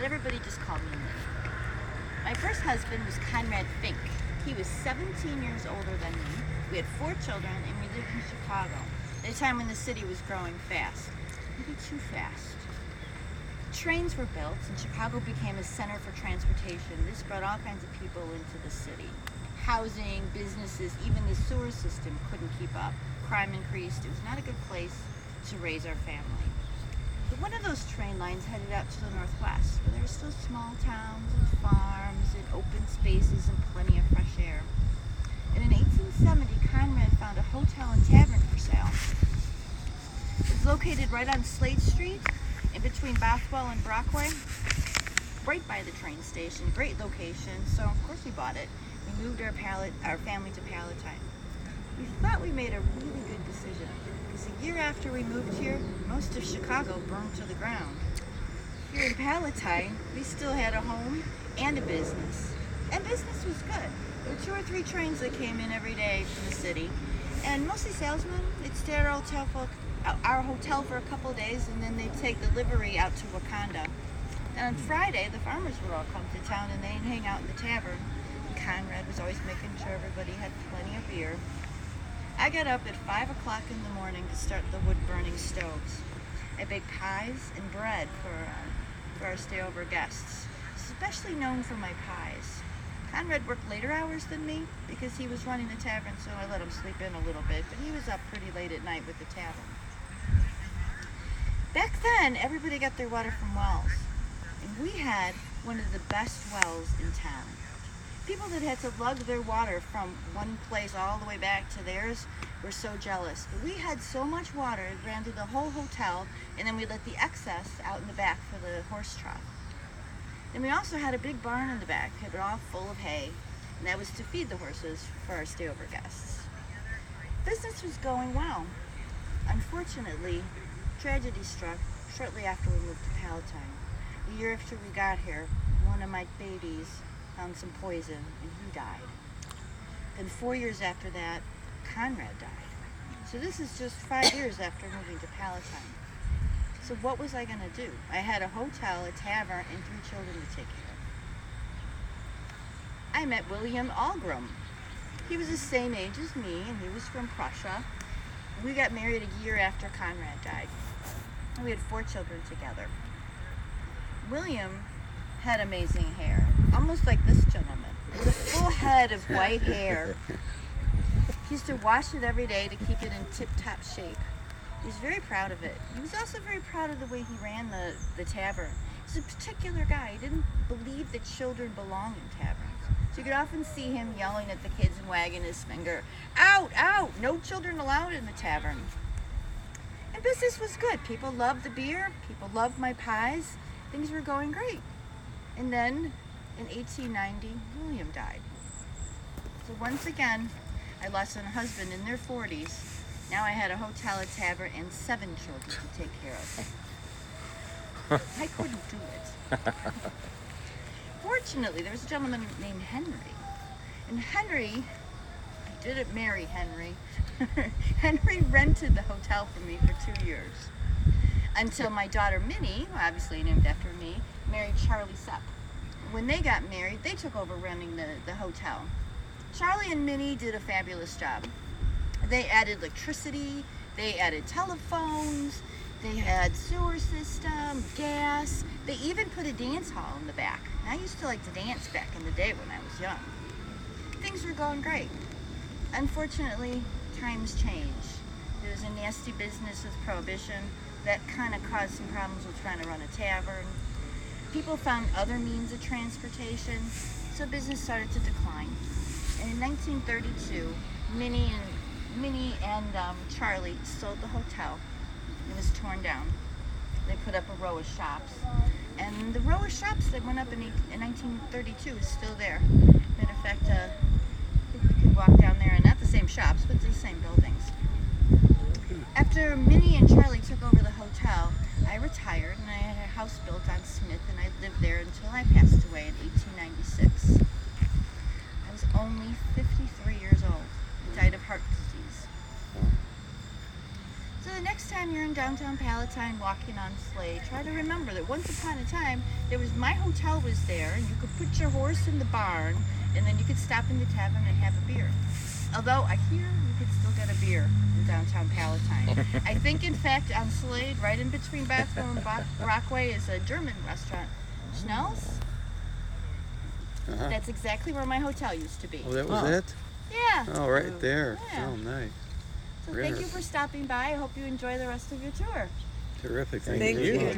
but everybody just called me Minnie. My first husband was Conrad Fink. He was 17 years older than me. We had 4 children, and we lived in Chicago at a time when the city was growing fast. Maybe too fast. Trains were built, and Chicago became a center for transportation. This brought all kinds of people into the city. Housing, businesses, even the sewer system couldn't keep up. Crime increased. It was not a good place to raise our family. But one of those train lines headed out to the northwest, where there were still small towns and farms and open spaces and plenty of fresh air. And in 1870, Conrad found a hotel and tavern for sale. It was located right on Slade Street, in between Bothwell and Brockway, right by the train station. Great location, so of course we bought it. We moved our family to Palatine. We thought we made a really good decision, because a year after we moved here, most of Chicago burned to the ground. Here in Palatine, we still had a home and a business. And business was good. There were 2 or 3 trains that came in every day from the city, and mostly salesmen. They'd stay at our hotel for a couple of days, and then they'd take the livery out to Wakanda. And on Friday, the farmers would all come to town, and they'd hang out in the tavern. And Conrad was always making sure everybody had plenty of beer. I got up at 5 o'clock in the morning to start the wood-burning stoves. I baked pies and bread for our stay-over guests, especially known for my pies. Conrad worked later hours than me because he was running the tavern, so I let him sleep in a little bit, but he was up pretty late at night with the tavern. Back then, everybody got their water from wells, and we had one of the best wells in town. People that had to lug their water from one place all the way back to theirs were so jealous. But we had so much water, it ran through the whole hotel, and then we let the excess out in the back for the horse trough. And we also had a big barn in the back, it was all full of hay, and that was to feed the horses for our stay-over guests. Business was going well. Unfortunately, tragedy struck shortly after we moved to Palatine. A year after we got here, one of my babies found some poison, and he died. Then 4 years after that, Conrad died. So this is just 5 years after moving to Palatine. So what was I going to do? I had a hotel, a tavern, and 3 children to take care of. I met William Ahlgrim. He was the same age as me, and he was from Prussia. We got married a year after Conrad died. And we had 4 children together. William had amazing hair, almost like this gentleman, with a full head of white hair. He used to wash it every day to keep it in tip-top shape. He was very proud of it. He was also very proud of the way he ran the tavern. He's a particular guy. He didn't believe that children belong in taverns. So you could often see him yelling at the kids and wagging his finger, "Out, out, no children allowed in the tavern." And business was good. People loved the beer. People loved my pies. Things were going great. And then in 1890, William died. So once again, I lost a husband in their 40s. Now I had a hotel, a tavern, and 7 children to take care of. I couldn't do it. Fortunately, there was a gentleman named Henry. And Henry, I didn't marry Henry. Henry rented the hotel for me for 2 years. Until my daughter Minnie, obviously named after me, married Charlie Sepp. When they got married, they took over running the hotel. Charlie and Minnie did a fabulous job. They added electricity, they added telephones, they had sewer system, gas. They even put a dance hall in the back. I used to like to dance back in the day when I was young. Things were going great. Unfortunately, times changed. There was a nasty business with prohibition that kind of caused some problems with trying to run a tavern. People found other means of transportation, so business started to decline. And in 1932, Minnie and Charlie sold the hotel. It was torn down. They put up a row of shops. And the row of shops that went up in 1932 is still there. Matter of fact, you could walk down there, and not the same shops, but the same buildings. After Minnie and Charlie took over the hotel, I retired, and I had a house built on Smith, and I lived there until I passed away in 1896. I was only 53 years old. I died of heart disease. So the next time time you're in downtown Palatine walking on Slade, try to remember that once upon a time, my hotel was there, and you could put your horse in the barn, and then you could stop in the tavern and have a beer. Although I hear you could still get a beer in downtown Palatine. I think, in fact, on Slade, right in between Bathville and Brockway, is a German restaurant. Schnell's? That's exactly where my hotel used to be. Oh, that was it? Yeah. Oh, right there. Yeah. Oh, nice. So thank you for stopping by. I hope you enjoy the rest of your tour. Terrific. Thank you.